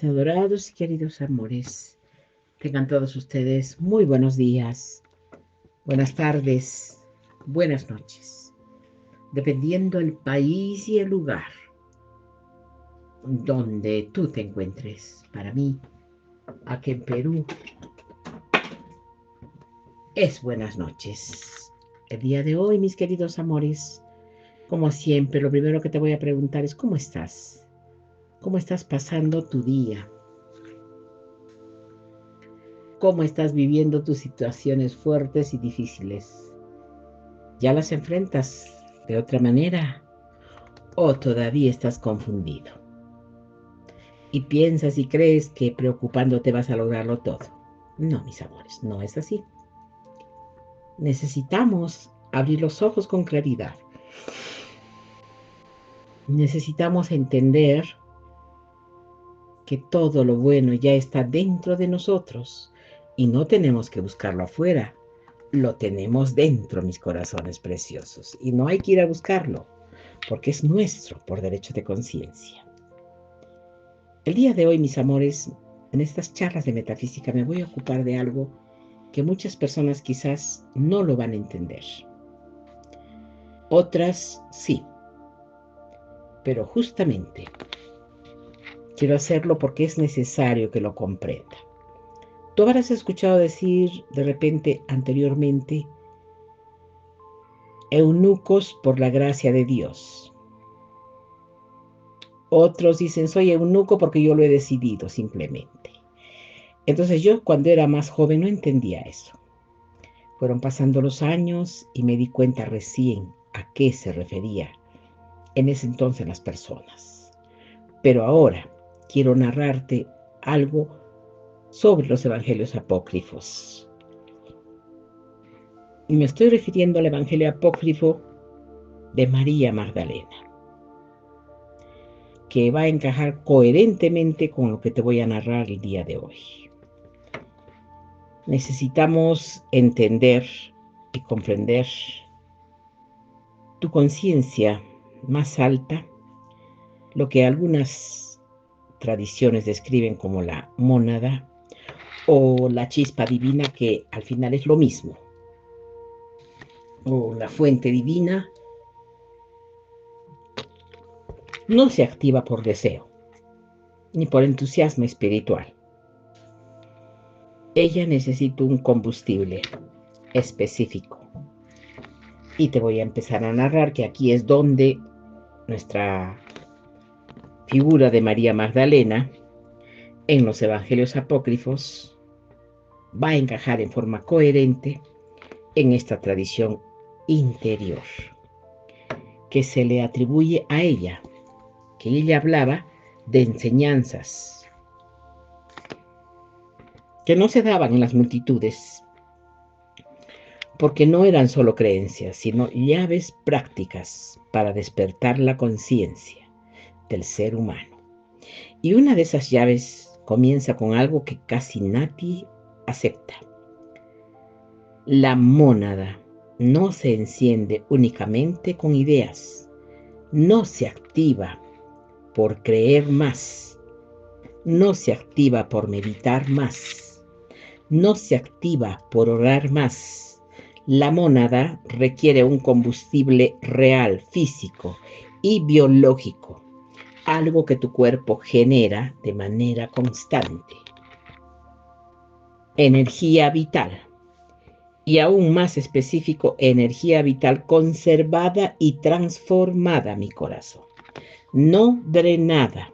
Mis adorados y queridos amores, tengan todos ustedes muy buenos días, buenas tardes, buenas noches, dependiendo del país y el lugar donde tú te encuentres. Para mí, aquí en Perú, es buenas noches. El día de hoy, mis queridos amores, como siempre, lo primero que te voy a preguntar es ¿cómo estás? ¿Cómo estás pasando tu día? ¿Cómo estás viviendo tus situaciones fuertes y difíciles? ¿Ya las enfrentas de otra manera o todavía estás confundido? Y piensas y crees que preocupándote vas a lograrlo todo. No, mis amores, no es así. Necesitamos abrir los ojos con claridad. Necesitamos entender que todo lo bueno ya está dentro de nosotros y no tenemos que buscarlo afuera. Lo tenemos dentro, mis corazones preciosos, y no hay que ir a buscarlo, porque es nuestro por derecho de conciencia. El día de hoy, mis amores, en estas charlas de metafísica me voy a ocupar de algo que muchas personas quizás no lo van a entender. Otras sí, pero justamente quiero hacerlo porque es necesario que lo comprenda. Tú habrás escuchado decir de repente anteriormente, eunucos por la gracia de Dios. Otros dicen, soy eunuco porque yo lo he decidido simplemente. Entonces yo cuando era más joven no entendía eso. Fueron pasando los años y me di cuenta recién a qué se refería en ese entonces las personas. Pero ahora quiero narrarte algo sobre los evangelios apócrifos. Y me estoy refiriendo al evangelio apócrifo de María Magdalena, que va a encajar coherentemente con lo que te voy a narrar el día de hoy. Necesitamos entender y comprender tu conciencia más alta, lo que algunas tradiciones describen como la mónada o la chispa divina, que al final es lo mismo, o la fuente divina, no se activa por deseo ni por entusiasmo espiritual. Ella necesita un combustible específico. Y te voy a empezar a narrar que aquí es donde nuestra figura de María Magdalena en los evangelios apócrifos va a encajar en forma coherente en esta tradición interior que se le atribuye a ella, que ella hablaba de enseñanzas que no se daban en las multitudes, porque no eran solo creencias, sino llaves prácticas para despertar la conciencia del ser humano. Y una de esas llaves comienza con algo que casi nadie acepta. La mónada no se enciende únicamente con ideas, no se activa por creer más, no se activa por meditar más, no se activa por orar más. La mónada requiere un combustible real, físico y biológico, algo que tu cuerpo genera de manera constante. Energía vital, y aún más específico, energía vital conservada y transformada, mi corazón. No drenada,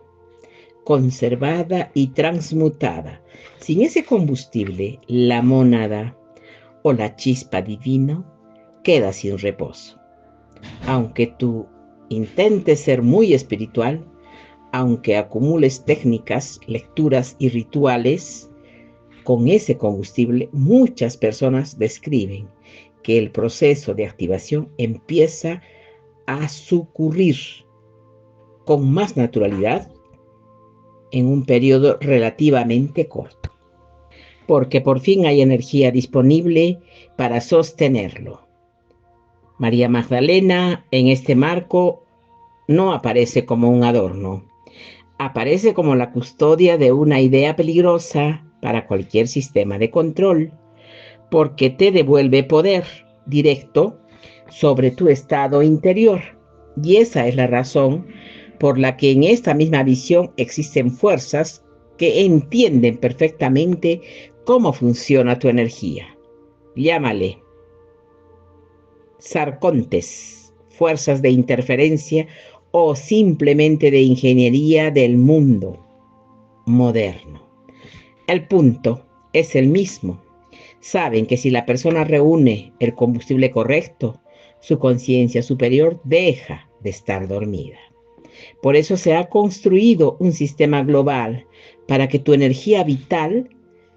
conservada y transmutada. Sin ese combustible, la mónada o la chispa divina queda sin reposo. Aunque tú intentes ser muy espiritual, aunque acumules técnicas, lecturas y rituales, con ese combustible, muchas personas describen que el proceso de activación empieza a sucurrir con más naturalidad en un periodo relativamente corto, porque por fin hay energía disponible para sostenerlo. María Magdalena en este marco no aparece como un adorno, Aparece como la custodia de una idea peligrosa para cualquier sistema de control, porque te devuelve poder directo sobre tu estado interior. Y esa es la razón por la que en esta misma visión existen fuerzas que entienden perfectamente cómo funciona tu energía. Llámale sarcontes, fuerzas de interferencia o simplemente de ingeniería del mundo moderno. El punto es el mismo. Saben que si la persona reúne el combustible correcto, su conciencia superior deja de estar dormida. Por eso se ha construido un sistema global para que tu energía vital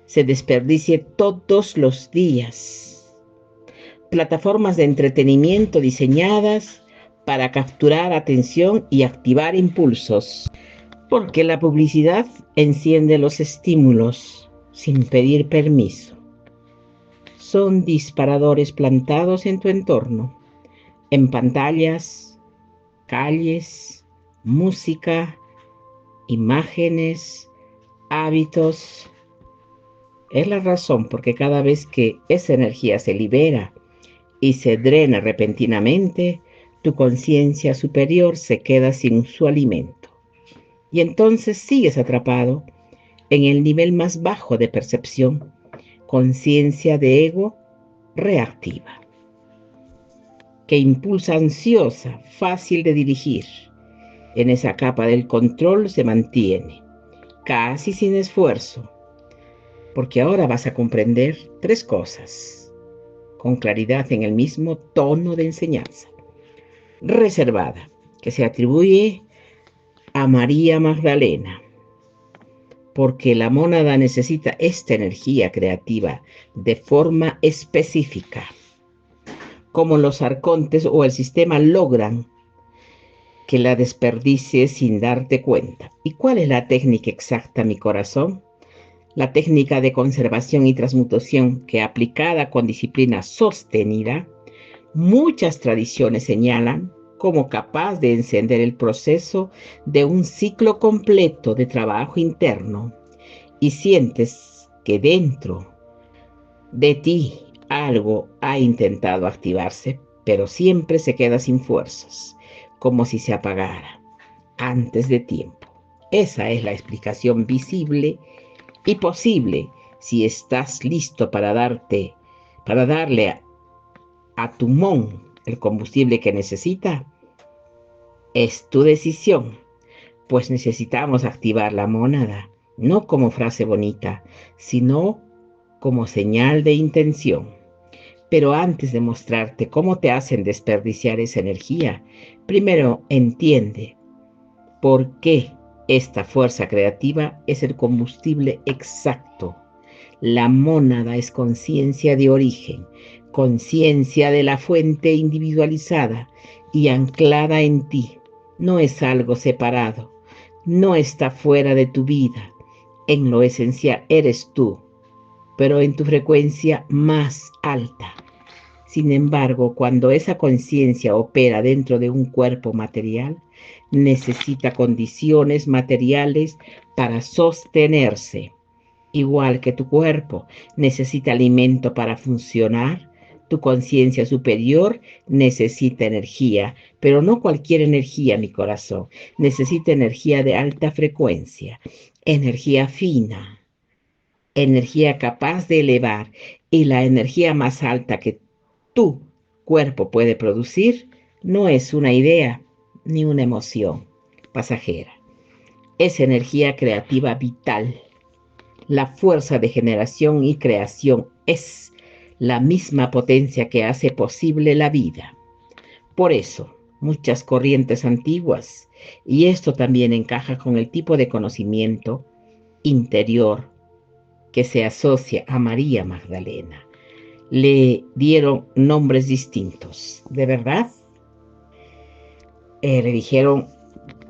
se desperdicie todos los días. Plataformas de entretenimiento diseñadas para capturar atención y activar impulsos. Porque la publicidad enciende los estímulos sin pedir permiso. Son disparadores plantados en tu entorno, en pantallas, calles, música, imágenes, hábitos. Es la razón porque cada vez que esa energía se libera y se drena repentinamente, tu conciencia superior se queda sin su alimento. Y entonces sigues atrapado en el nivel más bajo de percepción, conciencia de ego reactiva, que impulsa ansiosa, fácil de dirigir. En esa capa del control se mantiene, casi sin esfuerzo, porque ahora vas a comprender 3 cosas, con claridad en el mismo tono de enseñanza. Reservada, que se atribuye a María Magdalena, porque la mónada necesita esta energía creativa de forma específica. Como los arcontes o el sistema logran que la desperdicies sin darte cuenta. ¿Y cuál es la técnica exacta, mi corazón? La técnica de conservación y transmutación que aplicada con disciplina sostenida, muchas tradiciones señalan como capaz de encender el proceso de un ciclo completo de trabajo interno, y sientes que dentro de ti algo ha intentado activarse, pero siempre se queda sin fuerzas, como si se apagara antes de tiempo. Esa es la explicación visible y posible si estás listo para darle a tu mon el combustible que necesita. Es tu decisión, pues necesitamos activar la mónada, no como frase bonita, sino como señal de intención. Pero antes de mostrarte cómo te hacen desperdiciar esa energía, primero entiende por qué esta fuerza creativa es el combustible exacto. La mónada es conciencia de origen, conciencia de la fuente individualizada y anclada en ti. No es algo separado, no está fuera de tu vida. En lo esencial eres tú, pero en tu frecuencia más alta. Sin embargo, cuando esa conciencia opera dentro de un cuerpo material, necesita condiciones materiales para sostenerse. Igual que tu cuerpo necesita alimento para funcionar, tu conciencia superior necesita energía, pero no cualquier energía, mi corazón. Necesita energía de alta frecuencia, energía fina, energía capaz de elevar, y la energía más alta que tu cuerpo puede producir no es una idea ni una emoción pasajera. Es energía creativa vital. La fuerza de generación y creación es la misma potencia que hace posible la vida. Por eso, muchas corrientes antiguas, y esto también encaja con el tipo de conocimiento interior que se asocia a María Magdalena, le dieron nombres distintos. ¿De verdad? Le dijeron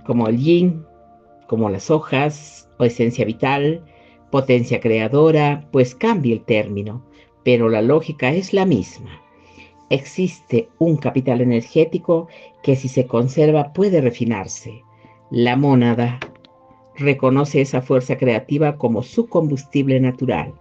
como el yin, como las hojas o esencia vital, potencia creadora, pues cambia el término, pero la lógica es la misma. Existe un capital energético que si se conserva puede refinarse. La mónada reconoce esa fuerza creativa como su combustible natural,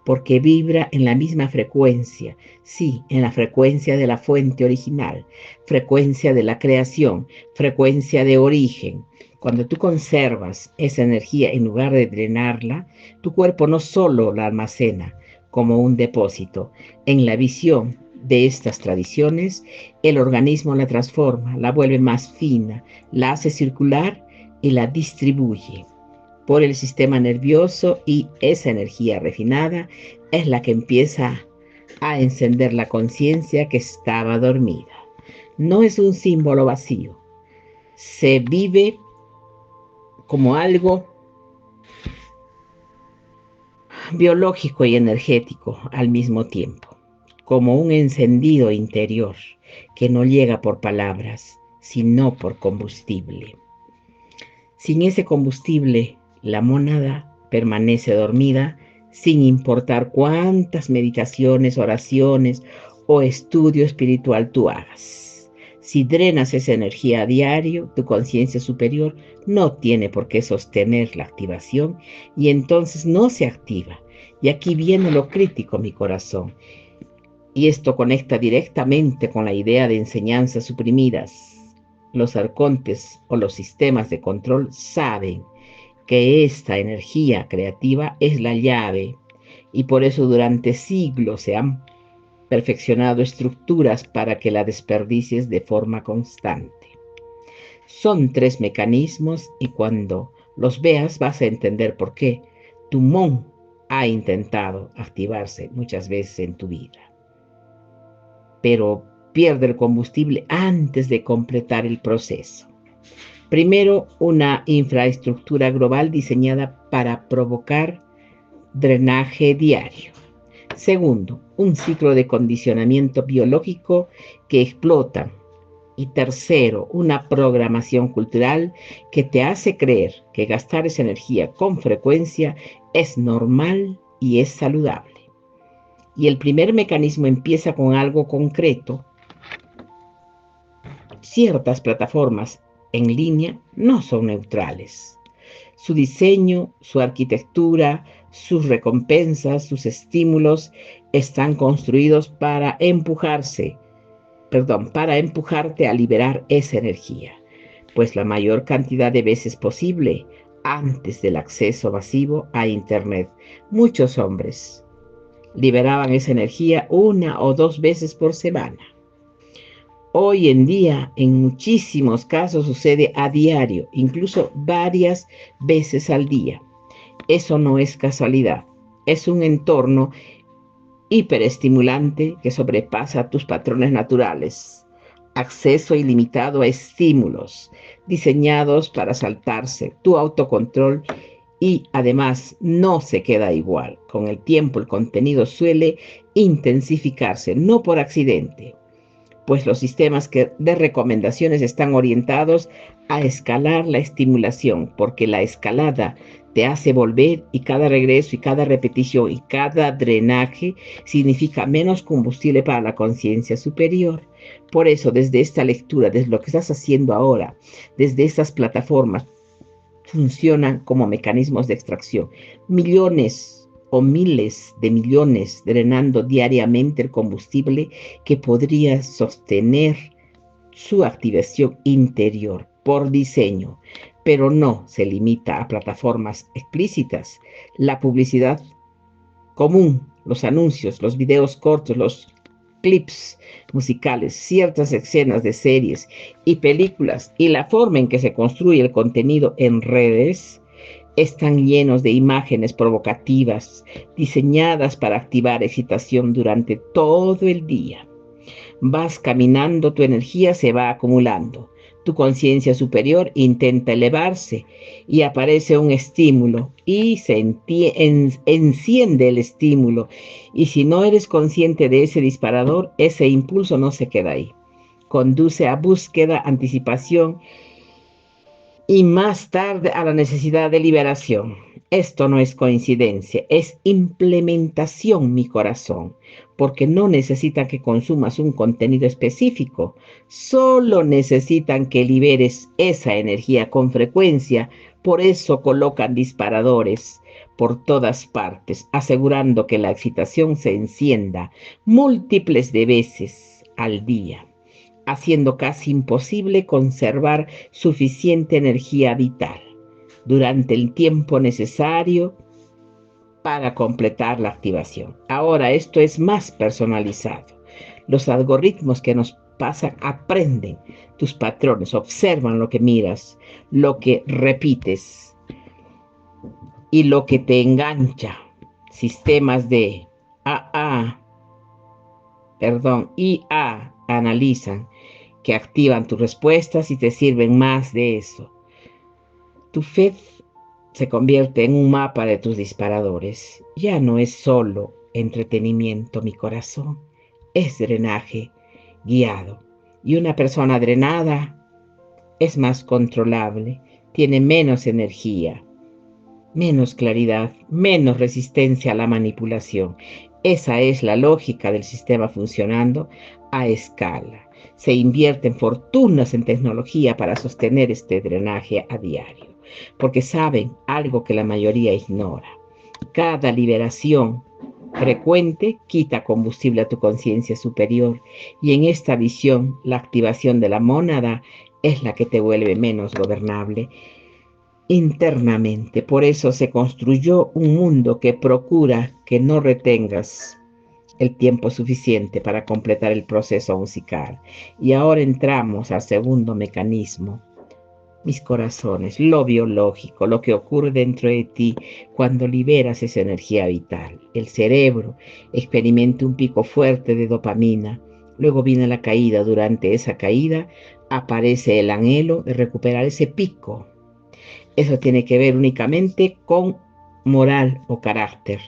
porque vibra en la misma frecuencia, sí, en la frecuencia de la fuente original, frecuencia de la creación, frecuencia de origen. Cuando tú conservas esa energía en lugar de drenarla, tu cuerpo no solo la almacena como un depósito. En la visión de estas tradiciones, el organismo la transforma, la vuelve más fina, la hace circular y la distribuye por el sistema nervioso, y esa energía refinada es la que empieza a encender la conciencia que estaba dormida. No es un símbolo vacío, se vive como algo biológico y energético al mismo tiempo, como un encendido interior que no llega por palabras, sino por combustible. Sin ese combustible, la mónada permanece dormida sin importar cuántas meditaciones, oraciones o estudio espiritual tú hagas. Si drenas esa energía a diario, tu conciencia superior no tiene por qué sostener la activación y entonces no se activa. Y aquí viene lo crítico, mi corazón. Y esto conecta directamente con la idea de enseñanzas suprimidas. Los arcontes o los sistemas de control saben que esta energía creativa es la llave, y por eso durante siglos se han perfeccionado estructuras para que la desperdicies de forma constante. Son 3 mecanismos, y cuando los veas vas a entender por qué tu mon ha intentado activarse muchas veces en tu vida, pero pierde el combustible antes de completar el proceso. Primero, una infraestructura global diseñada para provocar drenaje diario. Segundo, un ciclo de condicionamiento biológico que explota. Y tercero, una programación cultural que te hace creer que gastar esa energía con frecuencia es normal y es saludable. Y el primer mecanismo empieza con algo concreto. Ciertas plataformas en línea no son neutrales. Su diseño, su arquitectura, sus recompensas, sus estímulos están construidos para empujarte a liberar esa energía, pues la mayor cantidad de veces posible antes del acceso masivo a Internet. Muchos hombres liberaban esa energía 1 o 2 veces por semana. Hoy en día, en muchísimos casos sucede a diario, incluso varias veces al día. Eso no es casualidad, es un entorno hiperestimulante que sobrepasa tus patrones naturales. Acceso ilimitado a estímulos diseñados para saltarse tu autocontrol, y además no se queda igual. Con el tiempo el contenido suele intensificarse, no por accidente, pues los sistemas de recomendaciones están orientados a escalar la estimulación, porque la escalada te hace volver, y cada regreso y cada repetición y cada drenaje significa menos combustible para la conciencia superior. Por eso, desde esta lectura, desde lo que estás haciendo ahora, desde estas plataformas, funcionan como mecanismos de extracción. Millones o miles de millones drenando diariamente el combustible que podría sostener su activación interior por diseño, pero no se limita a plataformas explícitas. La publicidad común, los anuncios, los videos cortos, los clips musicales, ciertas escenas de series y películas, y la forma en que se construye el contenido en redes están llenos de imágenes provocativas diseñadas para activar excitación durante todo el día. Vas caminando, tu energía se va acumulando. Tu conciencia superior intenta elevarse y aparece un estímulo y se enciende el estímulo. Y si no eres consciente de ese disparador, ese impulso no se queda ahí. Conduce a búsqueda, anticipación y más tarde a la necesidad de liberación. Esto no es coincidencia, es implementación, mi corazón, porque no necesitan que consumas un contenido específico, solo necesitan que liberes esa energía con frecuencia Por eso colocan disparadores por todas partes, asegurando que la excitación se encienda múltiples de veces al día, haciendo casi imposible conservar suficiente energía vital durante el tiempo necesario para completar la activación. Ahora esto es más personalizado. Los algoritmos que nos pasan aprenden tus patrones, observan lo que miras, lo que repites y lo que te engancha. Sistemas de IA analizan que activan tus respuestas y te sirven más de eso. Tu fe se convierte en un mapa de tus disparadores. Ya no es solo entretenimiento, mi corazón, es drenaje guiado. Y una persona drenada es más controlable, tiene menos energía, menos claridad, menos resistencia a la manipulación. Esa es la lógica del sistema funcionando a escala. Se invierten fortunas en tecnología para sostener este drenaje a diario, porque saben algo que la mayoría ignora. Cada liberación frecuente quita combustible a tu conciencia superior, y en esta visión la activación de la mónada es la que te vuelve menos gobernable internamente. Por eso se construyó un mundo que procura que no retengas el tiempo suficiente para completar el proceso musical. Y ahora entramos al segundo mecanismo, mis corazones, lo biológico, lo que ocurre dentro de ti cuando liberas esa energía vital. El cerebro experimenta un pico fuerte de dopamina, luego viene la caída. Durante esa caída aparece el anhelo de recuperar ese pico. Eso tiene que ver únicamente con moral o carácter.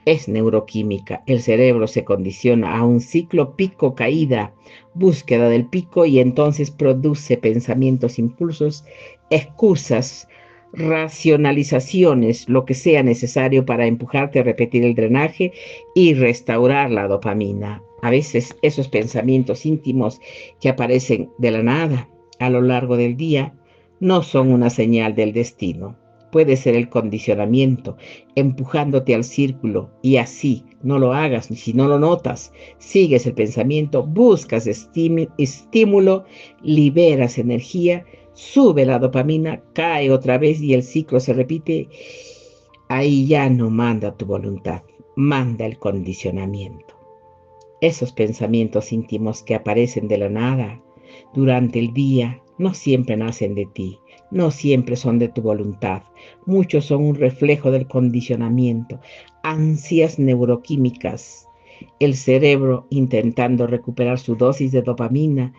Es neuroquímica. El cerebro se condiciona a un ciclo pico-caída, búsqueda del pico, y entonces produce pensamientos, impulsos, excusas, racionalizaciones, lo que sea necesario para empujarte a repetir el drenaje y restaurar la dopamina. A veces esos pensamientos íntimos que aparecen de la nada a lo largo del día no son una señal del destino. Puede ser el condicionamiento empujándote al círculo, y así no lo hagas. Si no lo notas, sigues el pensamiento, buscas estímulo, liberas energía, sube la dopamina, cae otra vez y el ciclo se repite. Ahí ya no manda tu voluntad, manda el condicionamiento. Esos pensamientos íntimos que aparecen de la nada durante el día no siempre nacen de ti, no siempre son de tu voluntad. Muchos son un reflejo del condicionamiento, ansias neuroquímicas, el cerebro intentando recuperar su dosis de dopamina,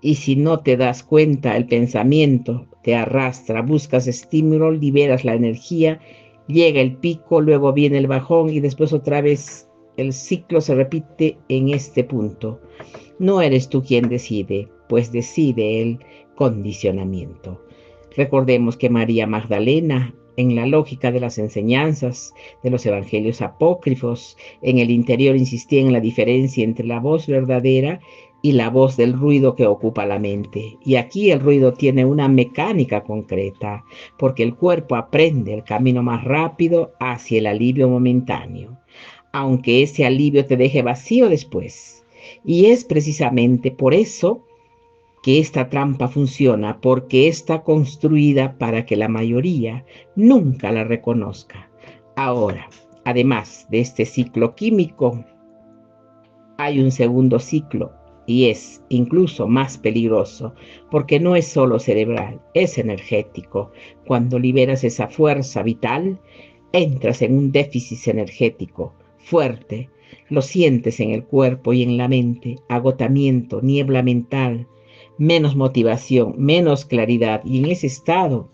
y si no te das cuenta, el pensamiento te arrastra, buscas estímulo, liberas la energía, llega el pico, luego viene el bajón y después otra vez el ciclo se repite en este punto. No eres tú quien decide, pues decide el condicionamiento. Recordemos que María Magdalena, en la lógica de las enseñanzas de los evangelios apócrifos, en el interior insistía en la diferencia entre la voz verdadera y la voz del ruido que ocupa la mente. Y aquí el ruido tiene una mecánica concreta, porque el cuerpo aprende el camino más rápido hacia el alivio momentáneo, aunque ese alivio te deje vacío después. Y es precisamente por eso que esta trampa funciona, porque está construida para que la mayoría nunca la reconozca. Ahora, además de este ciclo químico, hay un segundo ciclo, y es incluso más peligroso, porque no es solo cerebral, es energético. Cuando liberas esa fuerza vital, entras en un déficit energético fuerte. Lo sientes en el cuerpo y en la mente: agotamiento, niebla mental, menos motivación, menos claridad, y en ese estado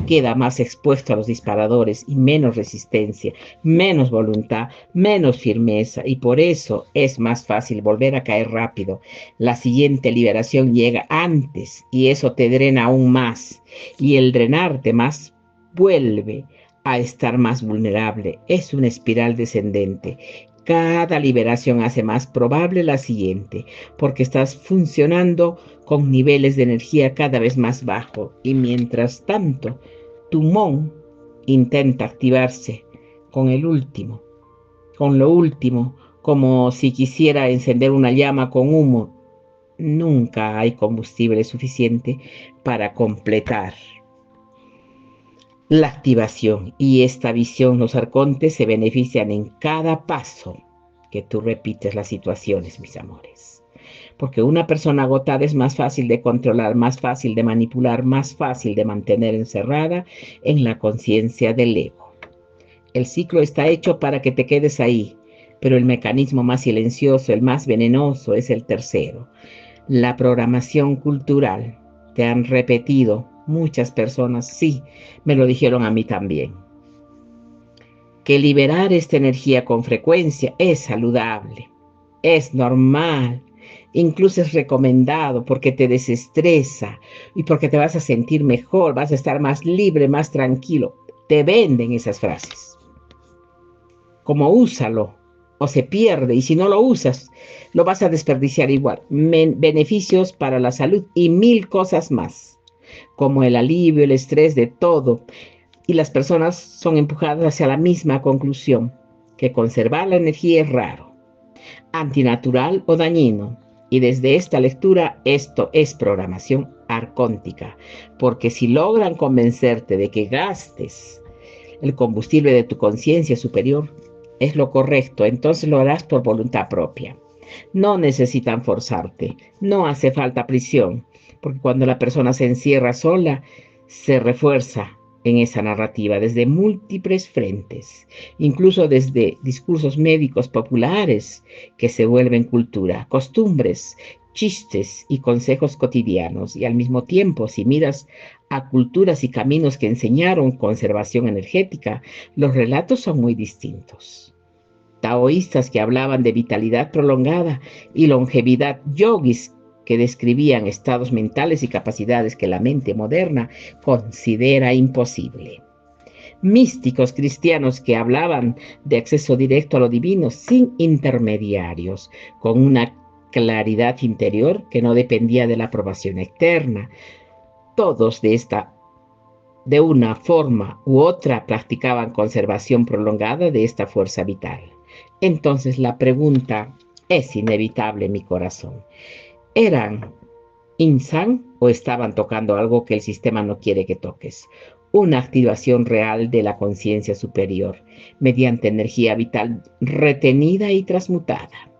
queda más expuesto a los disparadores y menos resistencia, menos voluntad, menos firmeza, y por eso es más fácil volver a caer rápido. La siguiente liberación llega antes y eso te drena aún más, y el drenarte más vuelve a estar más vulnerable. Es una espiral descendente. Cada liberación hace más probable la siguiente, porque estás funcionando con niveles de energía cada vez más bajos, y mientras tanto Tu mon intenta activarse con con lo último, como si quisiera encender una llama con humo. Nunca hay combustible suficiente para completar la activación, y esta visión los arcontes se benefician en cada paso que tú repites las situaciones, mis amores. Porque una persona agotada es más fácil de controlar, más fácil de manipular, más fácil de mantener encerrada en la conciencia del ego. El ciclo está hecho para que te quedes ahí, pero el mecanismo más silencioso, el más venenoso, es el tercero: la programación cultural. Te han repetido muchas personas, sí, me lo dijeron a mí también, que liberar esta energía con frecuencia es saludable, es normal, incluso es recomendado porque te desestresa y porque te vas a sentir mejor, vas a estar más libre, más tranquilo. Te venden esas frases como úsalo o se pierde, y si no lo usas, lo vas a desperdiciar igual. Beneficios para la salud y mil cosas más, como el alivio, el estrés, de todo. Y las personas son empujadas hacia la misma conclusión, que conservar la energía es raro, antinatural o dañino. Y desde esta lectura, esto es programación arcóntica, porque si logran convencerte de que gastes el combustible de tu conciencia superior, es lo correcto, entonces lo harás por voluntad propia. No necesitan forzarte, no hace falta prisión, porque cuando la persona se encierra sola, se refuerza en esa narrativa desde múltiples frentes, incluso desde discursos médicos populares que se vuelven cultura, costumbres, chistes y consejos cotidianos. Y al mismo tiempo, si miras a culturas y caminos que enseñaron conservación energética, los relatos son muy distintos. Taoístas que hablaban de vitalidad prolongada y longevidad, yogis que describían estados mentales y capacidades que la mente moderna considera imposible. Místicos cristianos que hablaban de acceso directo a lo divino sin intermediarios, con una claridad interior que no dependía de la aprobación externa. Todos de una forma u otra, practicaban conservación prolongada de esta fuerza vital. Entonces la pregunta es inevitable, mi corazón. ¿Eran insan o estaban tocando algo que el sistema no quiere que toques? Una activación real de la conciencia superior mediante energía vital retenida y transmutada.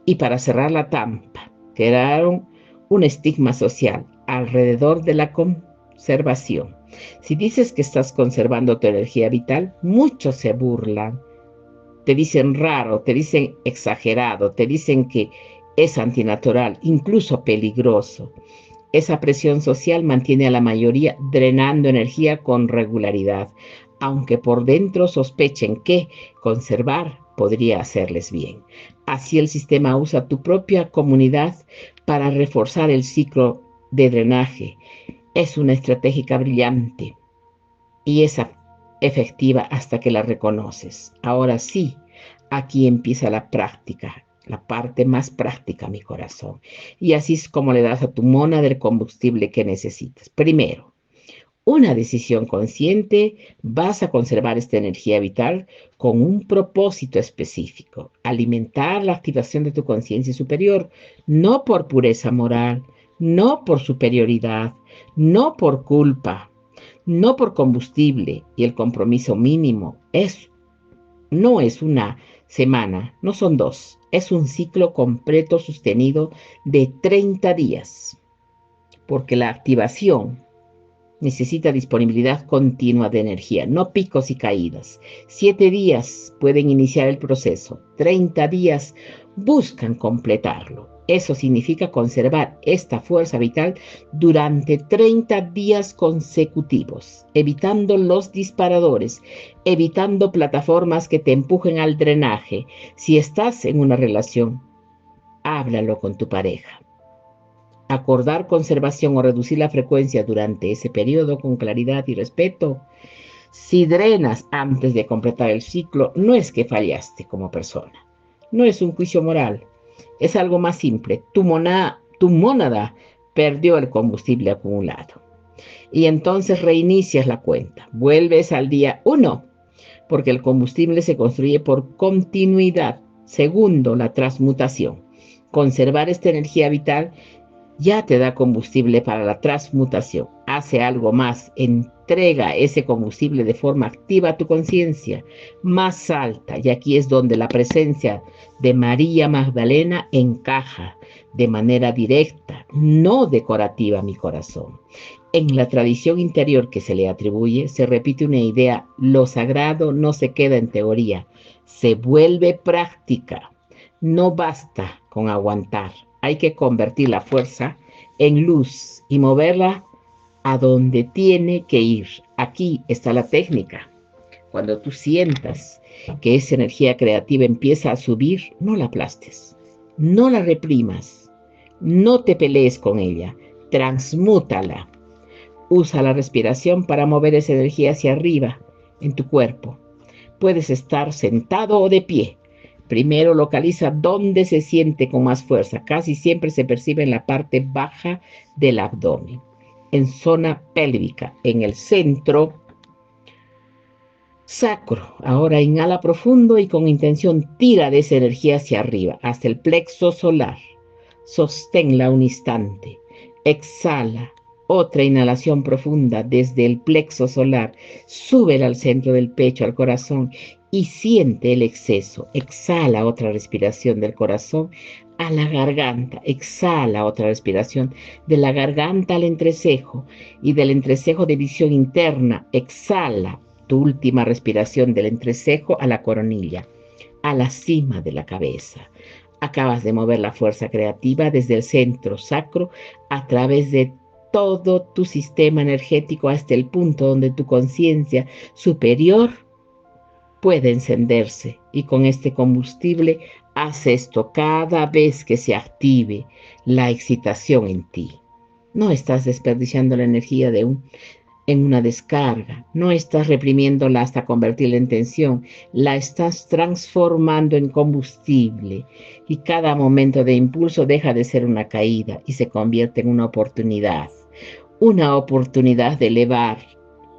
Y para cerrar la trampa, crearon un estigma social alrededor de la conservación. Si dices que estás conservando tu energía vital, muchos se burlan, te dicen raro, te dicen exagerado, te dicen que es antinatural, incluso peligroso. Esa presión social mantiene a la mayoría drenando energía con regularidad, aunque por dentro sospechen que conservar podría hacerles bien. Así el sistema usa tu propia comunidad para reforzar el ciclo de drenaje. Es una estrategia brillante y es efectiva hasta que la reconoces. Ahora sí, aquí empieza la práctica, la parte más práctica, mi corazón. Y así es como le das a tu mona del combustible que necesitas. Primero, una decisión consciente: vas a conservar esta energía vital con un propósito específico: alimentar la activación de tu conciencia superior, no por pureza moral, no por superioridad, no por culpa, no por combustible. Y el compromiso mínimo no es una semana, no son dos, es un ciclo completo sostenido de 30 días, porque la activación necesita disponibilidad continua de energía, no picos y caídas. 7 días pueden iniciar el proceso, 30 días buscan completarlo. Eso significa conservar esta fuerza vital durante 30 días consecutivos, evitando los disparadores, evitando plataformas que te empujen al drenaje. Si estás en una relación, háblalo con tu pareja. Acordar conservación o reducir la frecuencia durante ese periodo con claridad y respeto. Si drenas antes de completar el ciclo, no es que fallaste como persona, no es un juicio moral, es algo más simple. Tu mónada perdió el combustible acumulado. Y entonces reinicias la cuenta. Vuelves al día 1, porque el combustible se construye por continuidad. Segundo, la transmutación. Conservar esta energía vital ya te da combustible para la transmutación. Hace algo más, entrega ese combustible de forma activa a tu conciencia más alta. Y aquí es donde la presencia de María Magdalena encaja de manera directa, no decorativa, mi corazón. En la tradición interior que se le atribuye, se repite una idea: lo sagrado no se queda en teoría, se vuelve práctica. No basta con aguantar, hay que convertir la fuerza en luz y moverla a donde tiene que ir. Aquí está la técnica. Cuando tú sientas que esa energía creativa empieza a subir, no la aplastes, no la reprimas, no te pelees con ella, transmútala. Usa la respiración para mover esa energía hacia arriba en tu cuerpo. Puedes estar sentado o de pie. Primero localiza dónde se siente con más fuerza. Casi siempre se percibe en la parte baja del abdomen, en zona pélvica, en el centro sacro. Ahora inhala profundo y con intención tira de esa energía hacia arriba, hasta el plexo solar. Sosténla un instante. Exhala. Otra inhalación profunda desde el plexo solar. Súbela al centro del pecho, al corazón, y siente el exceso. Exhala otra respiración del corazón a la garganta. Exhala otra respiración de la garganta al entrecejo y del entrecejo de visión interna. Exhala tu última respiración del entrecejo a la coronilla, a la cima de la cabeza. Acabas de mover la fuerza creativa desde el centro sacro a través de todo tu sistema energético hasta el punto donde tu conciencia superior puede encenderse. Y con este combustible haz esto cada vez que se active la excitación en ti. No estás desperdiciando la energía en una descarga, no estás reprimiéndola hasta convertirla en tensión, la estás transformando en combustible, y cada momento de impulso deja de ser una caída y se convierte en una oportunidad de elevar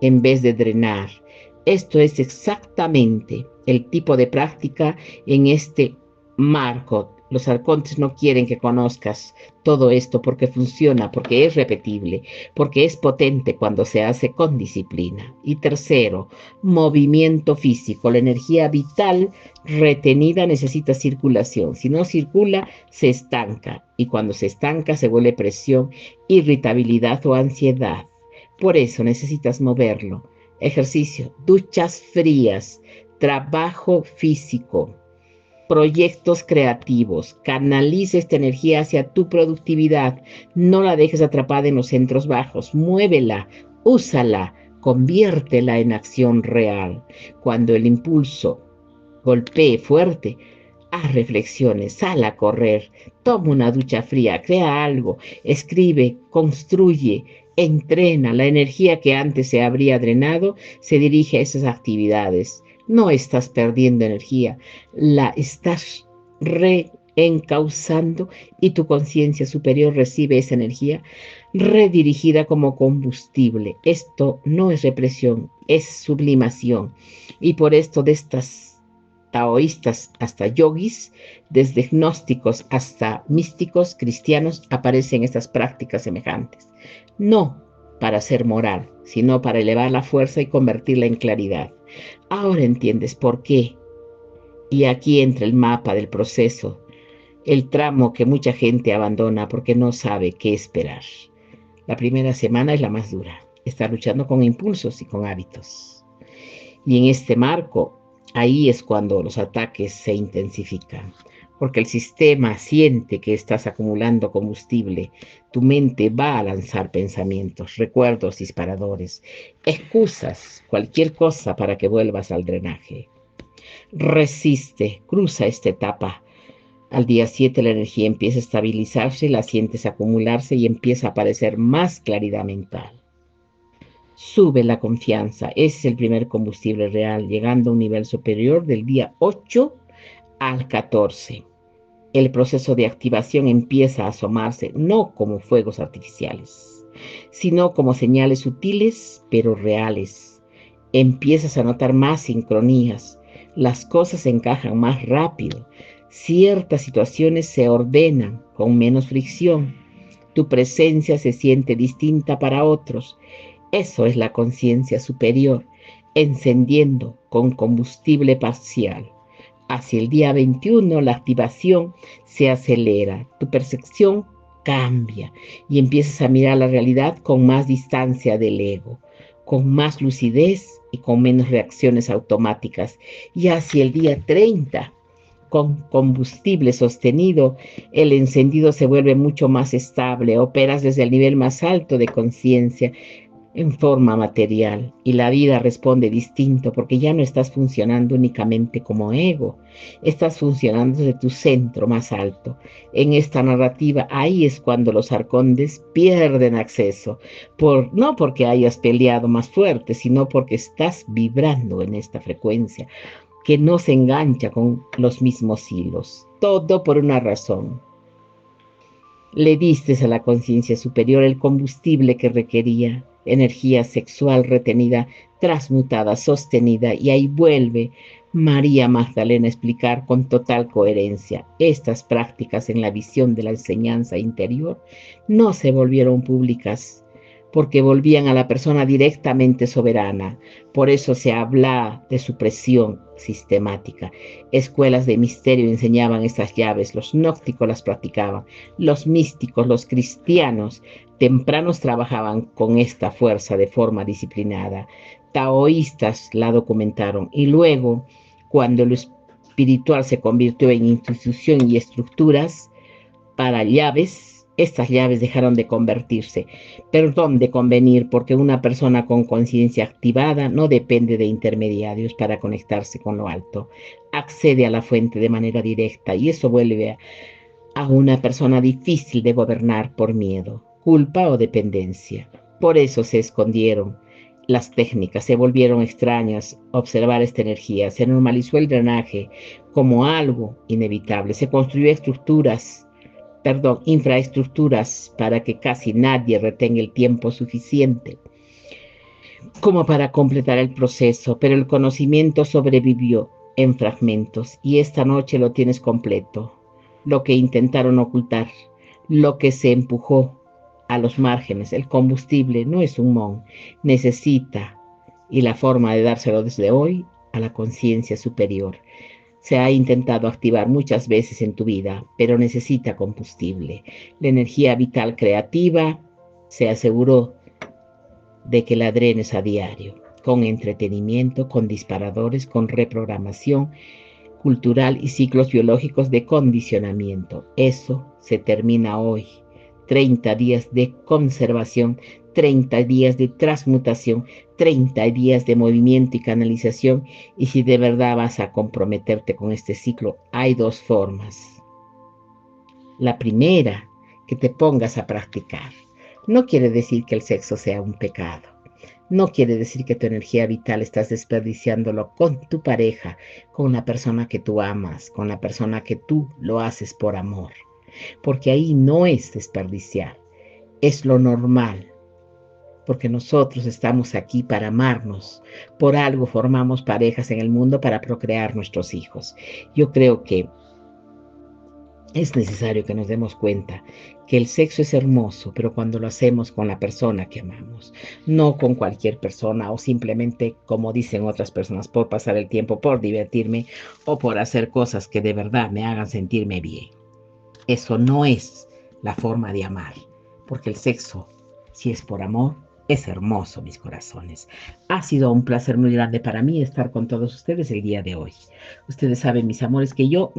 en vez de drenar. Esto es exactamente el tipo de práctica en este marco. Los arcontes no quieren que conozcas todo esto porque funciona, porque es repetible, porque es potente cuando se hace con disciplina. Y tercero, movimiento físico. La energía vital retenida necesita circulación. Si no circula, se estanca. Y cuando se estanca, se vuelve presión, irritabilidad o ansiedad. Por eso necesitas moverlo. Ejercicio, duchas frías, trabajo físico, proyectos creativos. Canaliza esta energía hacia tu productividad. No la dejes atrapada en los centros bajos. Muévela, úsala, conviértela en acción real. Cuando el impulso golpee fuerte, haz reflexiones, sal a correr, toma una ducha fría, crea algo, escribe, construye, entrena. La energía que antes se habría drenado se dirige a esas actividades. No estás perdiendo energía, la estás reencauzando, y tu conciencia superior recibe esa energía redirigida como combustible. Esto no es represión, es sublimación. Y por esto de estas taoístas hasta yogis, desde gnósticos hasta místicos cristianos, aparecen estas prácticas semejantes. No para ser moral, sino para elevar la fuerza y convertirla en claridad. Ahora entiendes por qué. Y aquí entra el mapa del proceso, el tramo que mucha gente abandona porque no sabe qué esperar. La primera semana es la más dura. Está luchando con impulsos y con hábitos. Y en este marco, ahí es cuando los ataques se intensifican, porque el sistema siente que estás acumulando combustible. Tu mente va a lanzar pensamientos, recuerdos disparadores, excusas, cualquier cosa para que vuelvas al drenaje. Resiste, cruza esta etapa. Al día 7 la energía empieza a estabilizarse, la sientes acumularse y empieza a aparecer más claridad mental. Sube la confianza, ese es el primer combustible real, llegando a un nivel superior del día 8 al 14. El proceso de activación empieza a asomarse, no como fuegos artificiales, sino como señales sutiles pero reales. Empiezas a notar más sincronías, las cosas se encajan más rápido, ciertas situaciones se ordenan con menos fricción, tu presencia se siente distinta para otros. Eso es la conciencia superior, encendiendo con combustible parcial. Hacia el día 21 la activación se acelera, tu percepción cambia y empiezas a mirar la realidad con más distancia del ego, con más lucidez y con menos reacciones automáticas. Y hacia el día 30, con combustible sostenido, el encendido se vuelve mucho más estable, operas desde el nivel más alto de conciencia en forma material y la vida responde distinto porque ya no estás funcionando únicamente como ego, estás funcionando desde tu centro más alto. En esta narrativa ahí es cuando los arcontes pierden acceso, no porque hayas peleado más fuerte, sino porque estás vibrando en esta frecuencia que no se engancha con los mismos hilos. Todo por una razón. Le diste a la conciencia superior el combustible que requería, energía sexual retenida, transmutada, sostenida, y ahí vuelve María Magdalena a explicar con total coherencia. Estas prácticas en la visión de la enseñanza interior no se volvieron públicas porque volvían a la persona directamente soberana. Por eso se habla de supresión sistemática. Escuelas de misterio enseñaban estas llaves, los gnósticos las practicaban, los místicos, los cristianos tempranos trabajaban con esta fuerza de forma disciplinada. Taoístas la documentaron y luego, cuando lo espiritual se convirtió en institución y estructuras para llaves, estas llaves dejaron de de convenir, porque una persona con conciencia activada no depende de intermediarios para conectarse con lo alto. Accede a la fuente de manera directa y eso vuelve a una persona difícil de gobernar por miedo, culpa o dependencia. Por eso se escondieron las técnicas, se volvieron extrañas. Observar esta energía, se normalizó el drenaje como algo inevitable, se construyó infraestructuras para que casi nadie retenga el tiempo suficiente como para completar el proceso, pero el conocimiento sobrevivió en fragmentos y esta noche lo tienes completo. Lo que intentaron ocultar, lo que se empujó a los márgenes, el combustible no es un mon, necesita, y la forma de dárselo desde hoy a la conciencia superior. Se ha intentado activar muchas veces en tu vida, pero necesita combustible. La energía vital creativa se aseguró de que la drenes a diario, con entretenimiento, con disparadores, con reprogramación cultural y ciclos biológicos de condicionamiento. Eso se termina hoy. 30 días de conservación, 30 días de transmutación, 30 días de movimiento y canalización. Y si de verdad vas a comprometerte con este ciclo, hay dos formas. La primera, que te pongas a practicar. No quiere decir que el sexo sea un pecado. No quiere decir que tu energía vital estás desperdiciándolo con tu pareja, con la persona que tú amas, con la persona que tú lo haces por amor. Porque ahí no es desperdiciar, es lo normal. Porque nosotros estamos aquí para amarnos. Por algo formamos parejas en el mundo para procrear nuestros hijos. Yo creo que es necesario que nos demos cuenta que el sexo es hermoso, pero cuando lo hacemos con la persona que amamos, no con cualquier persona o simplemente, como dicen otras personas, por pasar el tiempo, por divertirme o por hacer cosas que de verdad me hagan sentirme bien. Eso no es la forma de amar, porque el sexo, si es por amor, es hermoso, mis corazones. Ha sido un placer muy grande para mí estar con todos ustedes el día de hoy. Ustedes saben, mis amores, que yo,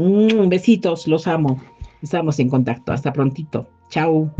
besitos, los amo. Estamos en contacto. Hasta prontito. Chao.